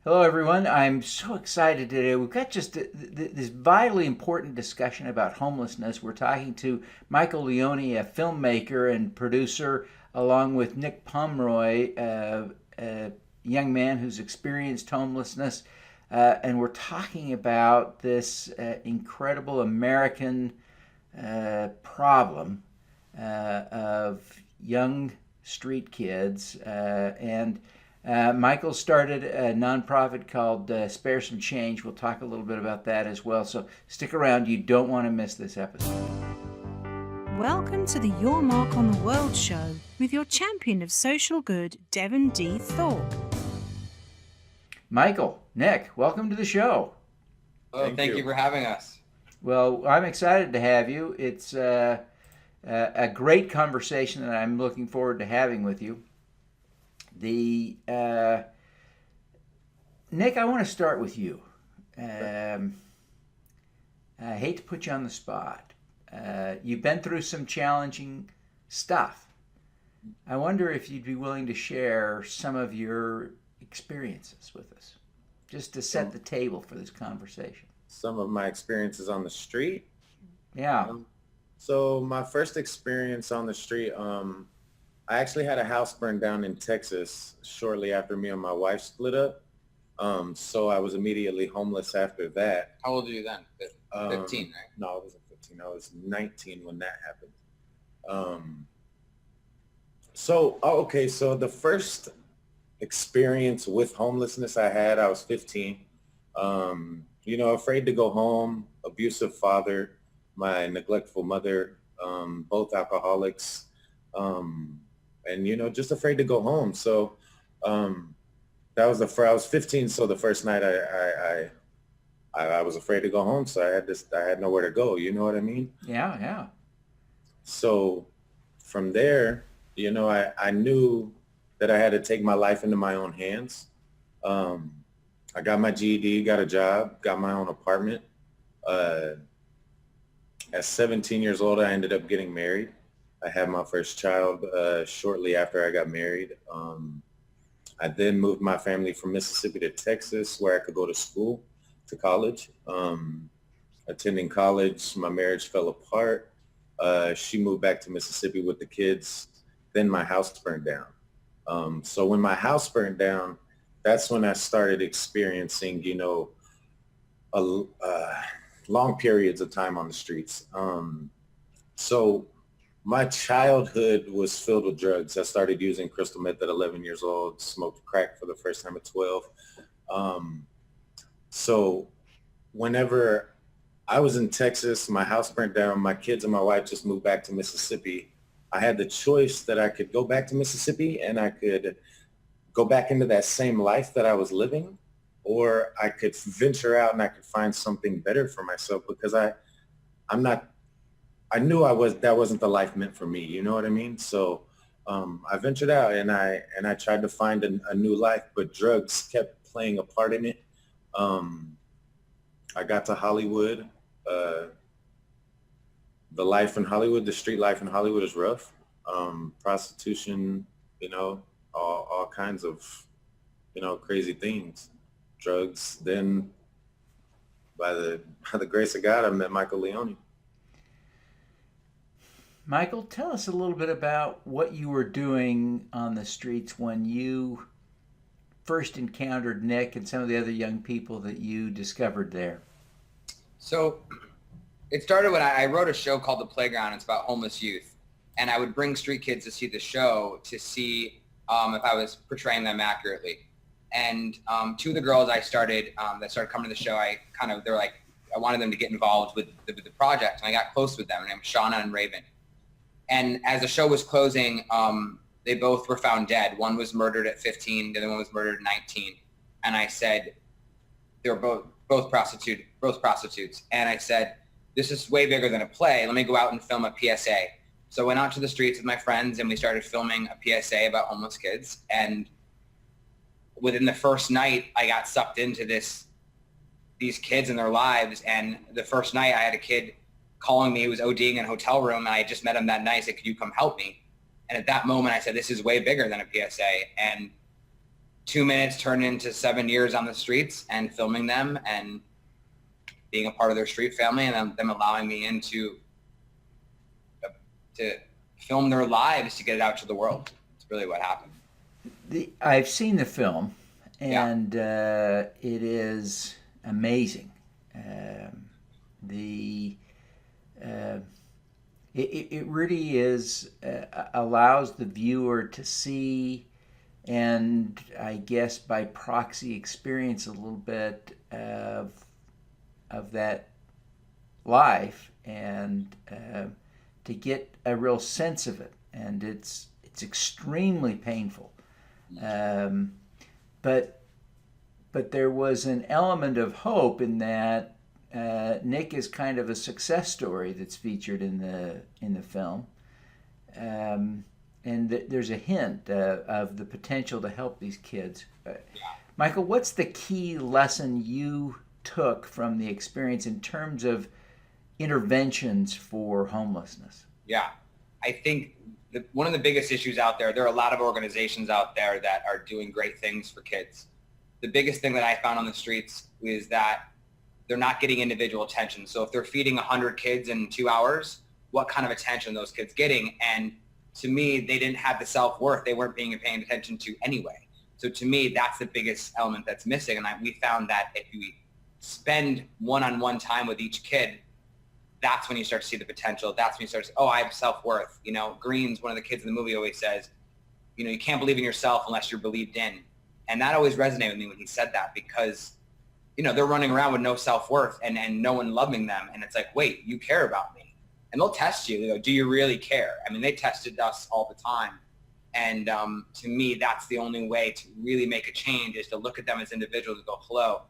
Hello, everyone. I'm so excited today. We've got just this vitally important discussion about homelessness. We're talking to Michael Leoni, a filmmaker and producer, along with Nick Pomeroy, a young man who's experienced homelessness. And we're talking about this incredible American problem of young street kids. Michael started a nonprofit called Spare Some Change. We'll talk a little bit about that as well. So stick around. You don't want to miss this episode. Welcome to the Your Mark on the World show with your champion of social good, Devin D. Thorpe. Michael, Nick, welcome to the show. Oh, thank you for having us. Well, I'm excited to have you. It's a great conversation that I'm looking forward to having with you. Nick, I want to start with you. I hate to put you on the spot. You've been through some challenging stuff. I wonder if you'd be willing to share some of your experiences with us, just to set the table for this conversation. Some of my experiences on the street. Yeah. So my first experience on the street, I actually had a house burned down in Texas shortly after me and my wife split up. So I was immediately homeless after that. How old are you then? 15, right? No, I wasn't 15. I was 19 when that happened. So the first experience with homelessness I was 15. Afraid to go home, abusive father, my neglectful mother, both alcoholics. And just afraid to go home. So that was I was 15. So the first night I was afraid to go home. So I had nowhere to go. You know what I mean? Yeah, yeah. So from there, I knew that I had to take my life into my own hands. I got my GED, got a job, got my own apartment. At 17 years old, I ended up getting married. I had my first child shortly after I got married. I then moved my family from Mississippi to Texas, where I could go to school, to college. Attending college, my marriage fell apart. She moved back to Mississippi with the kids. Then my house burned down. So when my house burned down, that's when I started experiencing, long periods of time on the streets. So my childhood was filled with drugs. I started using crystal meth at 11 years old, smoked crack for the first time at 12. So whenever I was in Texas, my house burnt down, my kids and my wife just moved back to Mississippi. I had the choice that I could go back to Mississippi and I could go back into that same life that I was living, or I could venture out and I could find something better for myself, because I knew that wasn't the life meant for me. You know what I mean? So I ventured out and I tried to find a new life, but drugs kept playing a part in it. I got to Hollywood. The life in Hollywood, the street life in Hollywood is rough. Prostitution, all kinds of, crazy things, drugs. Then by the grace of God, I met Michael Leoni. Michael, tell us a little bit about what you were doing on the streets when you first encountered Nick and some of the other young people that you discovered there. So it started when I wrote a show called The Playground. It's about homeless youth. And I would bring street kids to see the show to see if I was portraying them accurately. And two of the girls that started coming to the show, they're like, I wanted them to get involved with the project. And I got close with them. Their name was Shauna and Raven. And as the show was closing, they both were found dead. One was murdered at 15. The other one was murdered at 19. And I said, they were both prostitutes. And I said, this is way bigger than a play. Let me go out and film a PSA. So I went out to the streets with my friends and we started filming a PSA about homeless kids. And within the first night, I got sucked into these kids and their lives. And the first night I had a kid calling me, he was ODing in a hotel room, and I had just met him that night. I said, could you come help me? And at that moment I said, this is way bigger than a PSA. And 2 minutes turned into 7 years on the streets and filming them and being a part of their street family, and them allowing me in to film their lives to get it out to the world. It's really what happened. I've seen the film, Yeah. and it is amazing. The it really is allows the viewer to see, and I guess by proxy experience a little bit of that life, and to get a real sense of it. And it's extremely painful, but there was an element of hope in that. Nick is kind of a success story that's featured in the film, and there's a hint of the potential to help these kids. Michael, what's the key lesson you took from the experience in terms of interventions for homelessness? Yeah, I think one of the biggest issues out there are a lot of organizations out there that are doing great things for kids. The biggest thing that I found on the streets is that they're not getting individual attention. So if they're feeding 100 kids in 2 hours, what kind of attention are those kids getting? And to me, they didn't have the self-worth. They weren't being paying attention to anyway. So to me, that's the biggest element that's missing. And we found that if you spend one-on-one time with each kid, that's when you start to see the potential. That's when you start to say, oh, I have self-worth. You know, Green's, one of the kids in the movie, always says, you know, you can't believe in yourself unless you're believed in. And that always resonated with me when he said that, because you know, they're running around with no self-worth and no one loving them. And it's like, wait, you care about me. And they'll test you. They go, do you really care? I mean, they tested us all the time. And to me, that's the only way to really make a change, is to look at them as individuals and go, hello,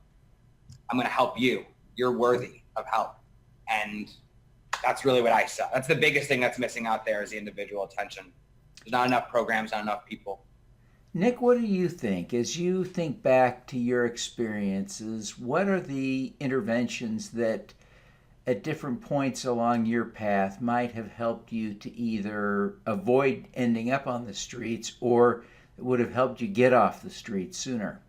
I'm going to help you. You're worthy of help. And that's really what I saw. That's the biggest thing that's missing out there, is the individual attention. There's not enough programs, not enough people. Nick, what do you think? As you think back to your experiences, what are the interventions that at different points along your path might have helped you to either avoid ending up on the streets, or would have helped you get off the streets sooner?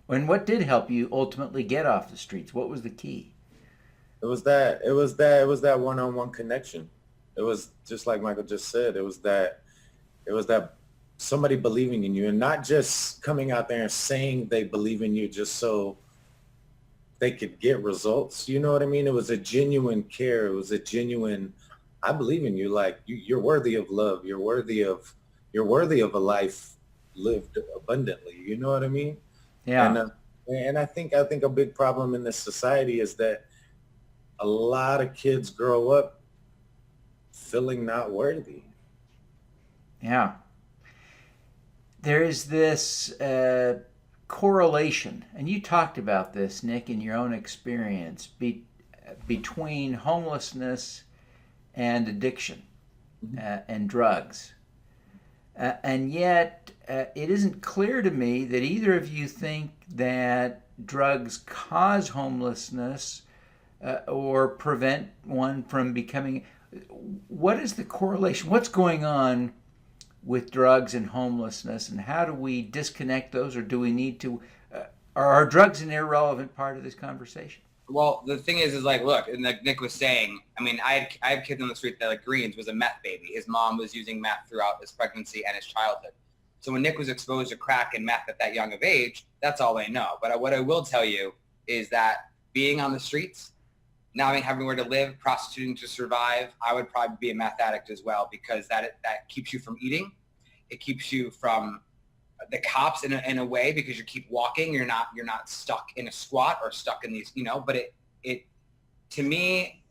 And what did help you ultimately get off the streets? What was the key? It was that one-on-one connection. It was just like Michael just said. It was that somebody believing in you, and not just coming out there and saying they believe in you just so they could get results. You know what I mean? It was a genuine care. It was a genuine, I believe in you. Like you're worthy of love. You're worthy of a life lived abundantly. You know what I mean? Yeah. And I think a big problem in this society is that a lot of kids grow up feeling not worthy. Yeah. There is this correlation, and you talked about this, Nick, in your own experience, between homelessness and addiction and drugs. And yet, it isn't clear to me that either of you think that drugs cause homelessness or prevent one from becoming. What is the correlation? What's going on with drugs and homelessness, and how do we disconnect those, or do we need to, are drugs an irrelevant part of this conversation? Well, the thing is like, look, and like Nick was saying, I mean, I have kids on the street that, like, Greens was a meth baby. His mom was using meth throughout his pregnancy and his childhood. So when Nick was exposed to crack and meth at that young of age, that's all they know. But what I will tell you is that being on the streets, not having where to live, prostituting to survive, I would probably be a meth addict as well, because that keeps you from eating. It keeps you from the cops in a way, because you keep walking. You're not stuck in a squat or stuck in these, you know. But it to me,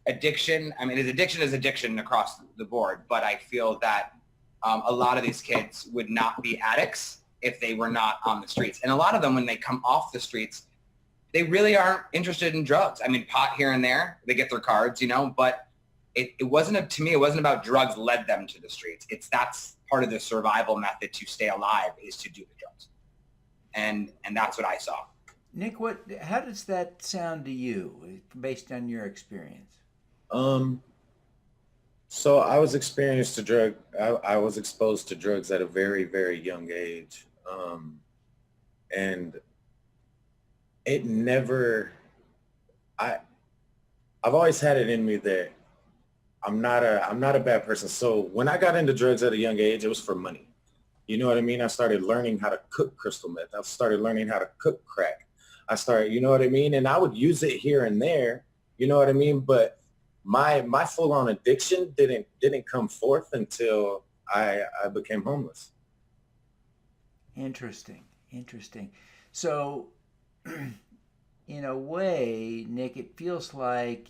addiction. I mean, addiction is addiction across the board. But I feel that a lot of these kids would not be addicts if they were not on the streets. And a lot of them, when they come off the streets, they really aren't interested in drugs. I mean, pot here and there, they get their cards, you know, but it wasn't, to me, it wasn't about drugs led them to the streets. That's part of the survival method to stay alive, is to do the drugs. And that's what I saw. Nick, how does that sound to you based on your experience? So I was exposed to drugs at a very, very young age. And it never, I've always had it in me that I'm not a bad person. So when I got into drugs at a young age, it was for money. You know what I mean? I started learning how to cook crystal meth. I started learning how to cook crack. You know what I mean? And I would use it here and there, you know what I mean? But my full on addiction didn't come forth until I became homeless. Interesting. So, in a way, Nick, it feels like,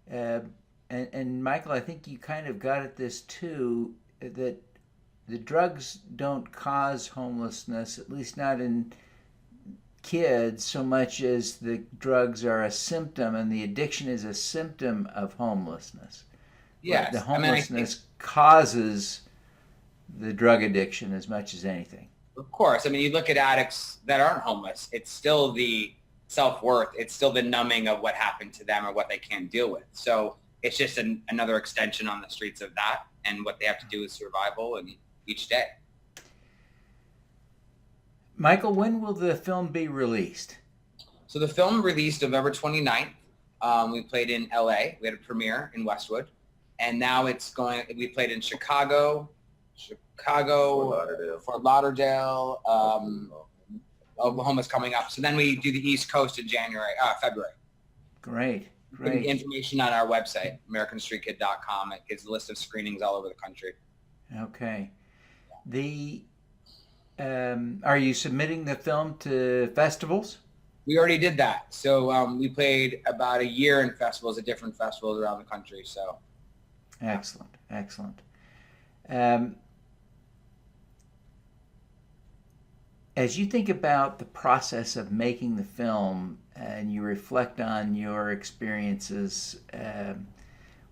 and Michael, I think you kind of got at this too, that the drugs don't cause homelessness, at least not in kids, so much as the drugs are a symptom and the addiction is a symptom of homelessness. Yes. But the homelessness causes the drug addiction as much as anything. Of course. I mean, you look at addicts that aren't homeless, it's still the self-worth. It's still the numbing of what happened to them or what they can't deal with. So it's just another extension on the streets of that, and what they have to do is survival and each day. Michael, when will the film be released? So the film released November 29th. We played in LA. We had a premiere in Westwood. And now we played in Chicago, Fort Lauderdale, Oklahoma's coming up. So then we do the East Coast in February. Great. Information on our website, americanstreetkid.com. It gives a list of screenings all over the country. Okay. Are you submitting the film to festivals? We already did that. So we played about a year in festivals, at different festivals around the country. So excellent. As you think about the process of making the film and you reflect on your experiences,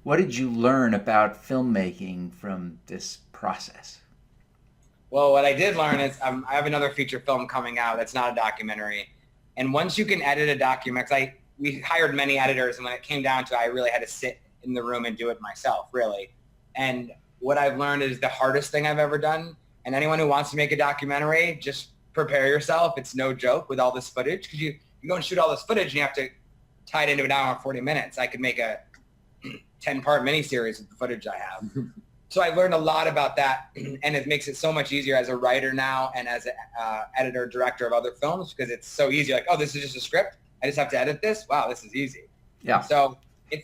what did you learn about filmmaking from this process? Well, what I did learn is I have another feature film coming out that's not a documentary. And once you can edit a document, we hired many editors, and when it came down to it, I really had to sit in the room and do it myself, really. And what I've learned is the hardest thing I've ever done. And anyone who wants to make a documentary, just prepare yourself. It's no joke with all this footage, because you go and shoot all this footage and you have to tie it into an hour and 40 minutes. I could make a 10-part miniseries with the footage I have. So I learned a lot about that, and it makes it so much easier as a writer now and as an editor, director of other films, because it's so easy. Like, oh, this is just a script. I just have to edit this. Wow, this is easy. Yeah. So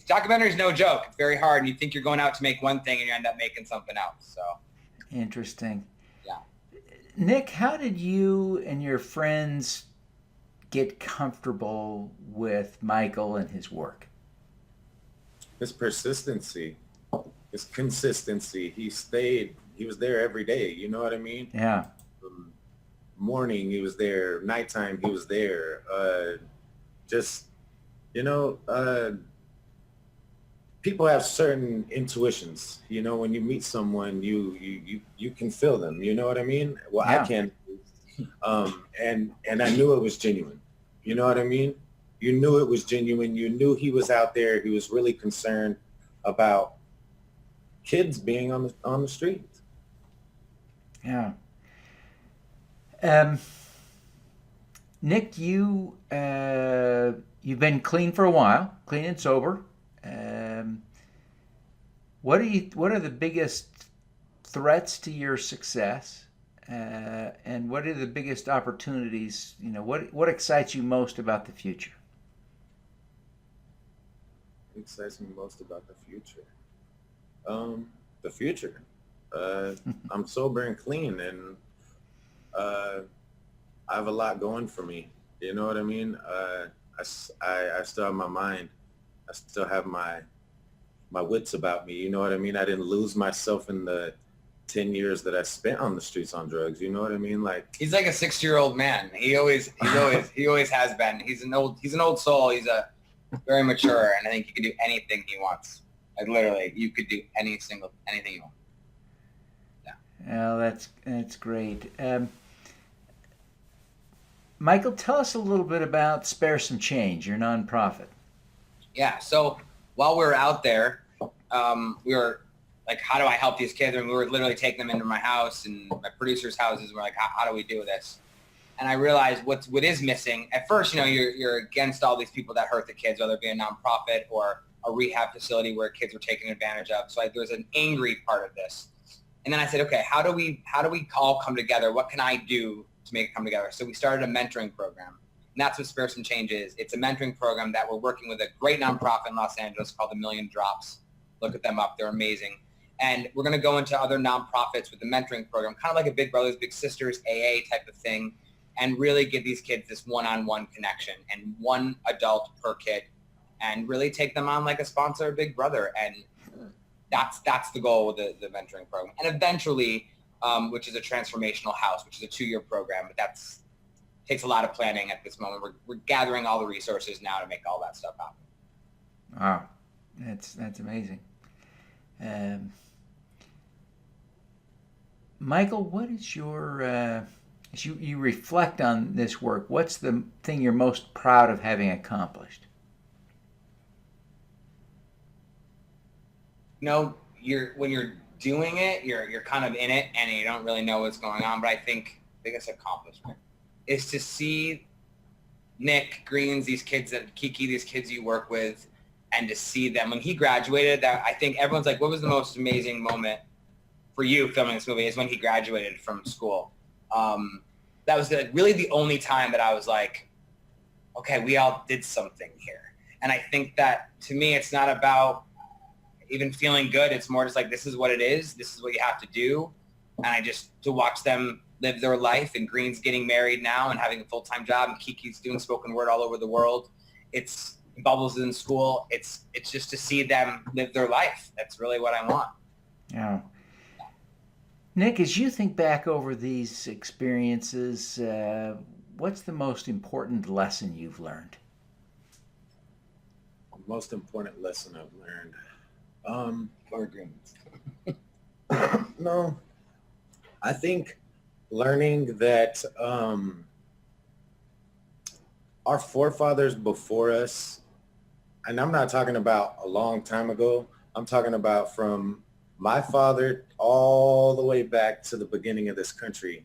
documentary is no joke. It's very hard, and you think you're going out to make one thing, and you end up making something else. So interesting. Yeah. Nick, how did you and your friends get comfortable with Michael and his work? His persistency. His consistency. He was there every day. You know what I mean? Yeah. Morning, he was there. Nighttime, he was there. People have certain intuitions. You know, when you meet someone, you can feel them. You know what I mean? Well, yeah. I can. And I knew it was genuine. You know what I mean? You knew it was genuine. You knew he was out there. He was really concerned about kids being on the streets. Yeah. Nick, you've been clean for a while, clean and sober. What are the biggest threats to your success, and what are the biggest opportunities? You know, what excites you most about the future? What excites me most about the future? The future. I'm sober and clean, and I have a lot going for me. You know what I mean? I still have my mind. I still have my wits about me. You know what I mean? I didn't lose myself in the 10 years that I spent on the streets on drugs. You know what I mean? Like, he's like a 60-year-old man. He always has been. He's an old soul. He's a very mature, and I think he can do anything he wants. Like, literally, you could do anything you want. Yeah. Oh, that's great. Michael, tell us a little bit about Spare Some Change, your nonprofit. Yeah. So while we were out there, we were like, how do I help these kids? And we were literally taking them into my house and my producers' houses. And we're like, how do we do this? And I realized what is missing. At first, you're against all these people that hurt the kids, whether it be a nonprofit or a rehab facility where kids were taken advantage of. So there was an angry part of this. And then I said, okay, how do we all come together? What can I do to make it come together? So we started a mentoring program. And that's what Spare Some Change is. It's a mentoring program that we're working with a great nonprofit in Los Angeles called The Million Drops. Look at them up. They're amazing. And we're going to go into other nonprofits with the mentoring program, kind of like a Big Brothers Big Sisters AA type of thing, and really give these kids this one-on-one connection and one adult per kid, and really take them on like a sponsor or big brother. And that's the goal with the mentoring program. And eventually, which is a transformational house, which is a 2-year program, but that's takes a lot of planning at this moment. We're gathering all the resources now to make all that stuff happen. Wow, that's amazing. Michael, what is your, as you reflect on this work, what's the thing you're most proud of having accomplished? When you're doing it, you're kind of in it and you don't really know what's going on. But I think biggest accomplishment is to see Nick Greens, these kids Kiki, these kids you work with, and to see them when he graduated. That I think everyone's like, what was the most amazing moment for you filming this movie? Is when he graduated from school. That was really the only time that I was like, okay, we all did something here. And I think that to me, it's not about even feeling good. It's more just like, this is what it is. This is what you have to do. And to watch them live their life, and Green's getting married now and having a full-time job, and Kiki's doing spoken word all over the world. Bubbles in school. It's just to see them live their life. That's really what I want. Yeah. Nick, as you think back over these experiences, what's the most important lesson you've learned? The most important lesson I've learned. No, I think learning that our forefathers before us, and I'm not talking about a long time ago, I'm talking about from my father all the way back to the beginning of this country.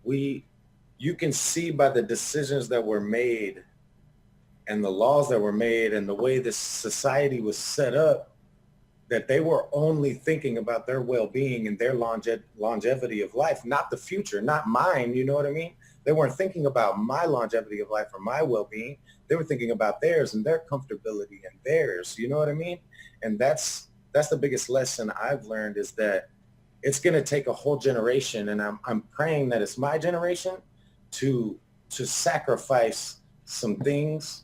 You can see by the decisions that were made and the laws that were made and the way this society was set up, that they were only thinking about their well-being and their longevity of life, not the future, not mine, you know what I mean? They weren't thinking about my longevity of life or my well-being. They were thinking about theirs and their comfortability and theirs, you know what I mean? And that's the biggest lesson I've learned, is that it's going to take a whole generation, and I'm praying that it's my generation to sacrifice some things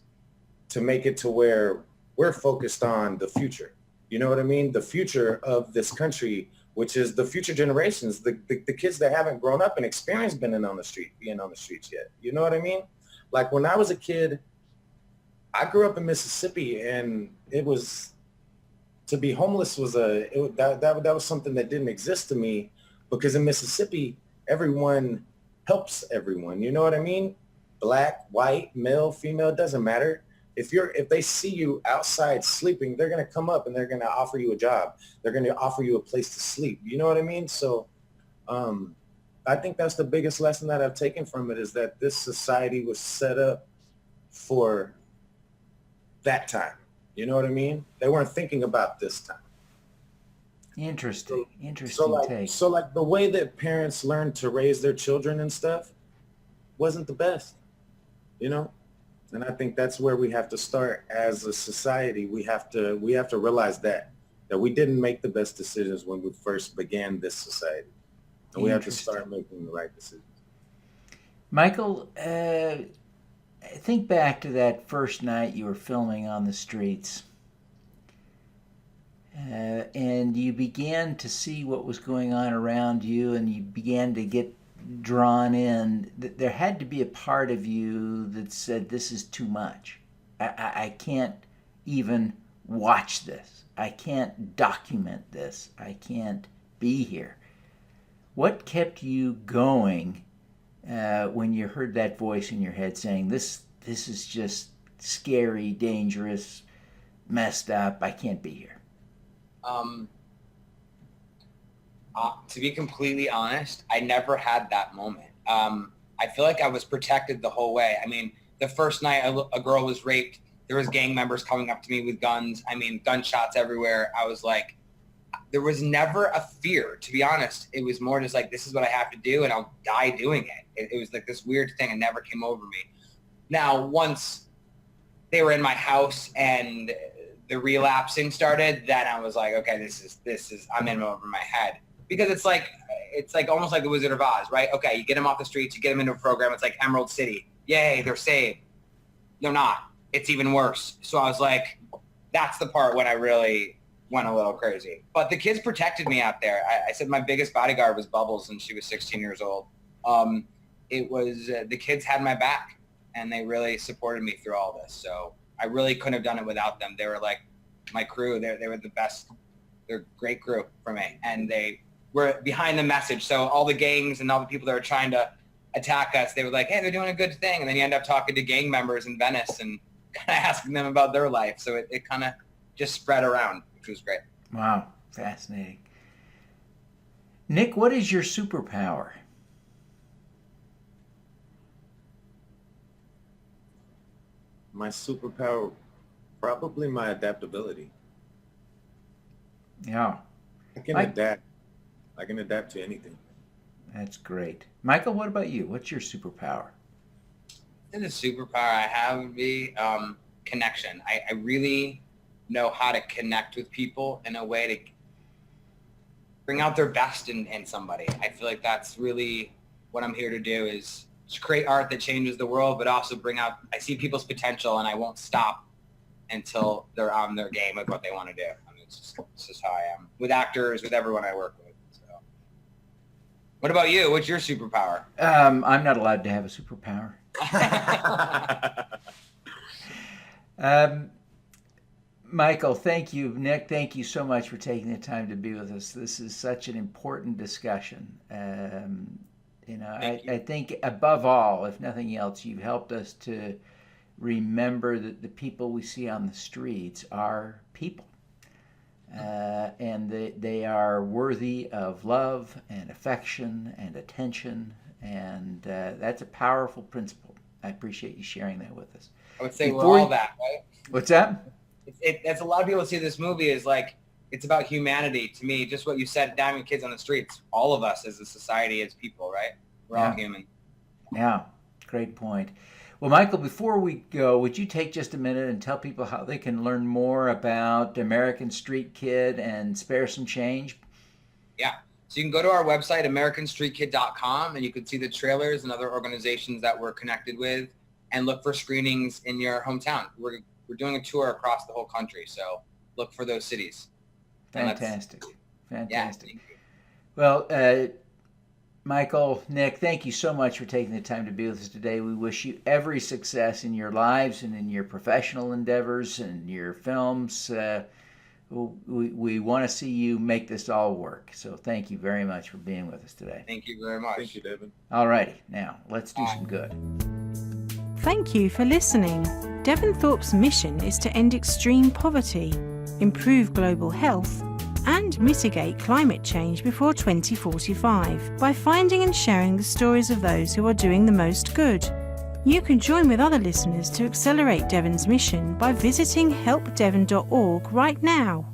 to make it to where we're focused on the future. You know what I mean? The future of this country, which is the future generations, the kids that haven't grown up and experienced being on the streets yet. You know what I mean? Like when I was a kid, I grew up in Mississippi, and to be homeless was that was something that didn't exist to me, because in Mississippi, everyone helps everyone. You know what I mean? Black, white, male, female, it doesn't matter. If they see you outside sleeping, they're going to come up and they're going to offer you a job. They're going to offer you a place to sleep. You know what I mean? So I think that's the biggest lesson that I've taken from it, is that this society was set up for that time. You know what I mean? They weren't thinking about this time. Interesting take. So like the way that parents learn to raise their children and stuff wasn't the best, you know? And I think that's where we have to start as a society. We have to realize that we didn't make the best decisions when we first began this society. And we have to start making the right decisions. Michael, think back to that first night you were filming on the streets. And you began to see what was going on around you, and you began to get drawn in. There had to be a part of you that said, this is too much. I can't even watch this. I can't document this. I can't be here. What kept you going when you heard that voice in your head saying, this is just scary, dangerous, messed up, I can't be here? To be completely honest, I never had that moment. I feel like I was protected the whole way. I mean, the first night a girl was raped, there was gang members coming up to me with guns. I mean, gunshots everywhere. I was like, there was never a fear, to be honest. It was more just like, this is what I have to do and I'll die doing it. It was like this weird thing that never came over me. Now, once they were in my house and the relapsing started, then I was like, okay, this is, I'm in over my head. Because it's like almost like the Wizard of Oz, right? Okay, you get them off the streets, you get them into a program. It's like Emerald City. Yay, they're saved. They're not. It's even worse. So I was like, that's the part when I really went a little crazy. But the kids protected me out there. I said my biggest bodyguard was Bubbles, and she was 16 years old. It was the kids had my back, and they really supported me through all this. So I really couldn't have done it without them. They were like my crew. They were the best. They're a great crew for me, and they were behind the message. So all the gangs and all the people that were trying to attack us, they were like, hey, they're doing a good thing. And then you end up talking to gang members in Venice and kind of asking them about their life. So it kind of just spread around, which was great. Wow, fascinating. Nick, what is your superpower? My superpower, probably my adaptability. Yeah. I can adapt. I can adapt to anything. That's great. Michael, what about you? What's your superpower? I think the superpower I have would be connection. I really know how to connect with people in a way to bring out their best in somebody. I feel like that's really what I'm here to do, is to create art that changes the world, but also bring out, I see people's potential, and I won't stop until they're on their game with what they want to do. I mean, it's just how I am with actors, with everyone I work with. So, what about you? What's your superpower? I'm not allowed to have a superpower. Michael, thank you. Nick, thank you so much for taking the time to be with us. This is such an important discussion. I think above all, if nothing else, you've helped us to remember that the people we see on the streets are people. And they are worthy of love and affection and attention. And that's a powerful principle. I appreciate you sharing that with us. I would say we're all that, right? What's that? That's a lot of people see this movie is like, it's about humanity. To me, just what you said, Diamond Kids on the Streets, all of us as a society, as people, right? We're all human. Yeah, great point. Well, Michael, before we go, would you take just a minute and tell people how they can learn more about American Street Kid and Spare Some Change? Yeah. So you can go to our website, americanstreetkid.com, and you can see the trailers and other organizations that we're connected with, and look for screenings in your hometown. We're doing a tour across the whole country, so look for those cities. Fantastic. Fantastic. Yeah, well, Michael, Nick, thank you so much for taking the time to be with us today. We wish you every success in your lives and in your professional endeavors and your films. We want to see you make this all work. So thank you very much for being with us today. Thank you very much. Thank you, Devin. All righty. Now, let's do some good. Thank you for listening. Devin Thorpe's mission is to end extreme poverty, improve global health, and mitigate climate change before 2045 by finding and sharing the stories of those who are doing the most good. You can join with other listeners to accelerate Devin's mission by visiting helpdevin.org right now.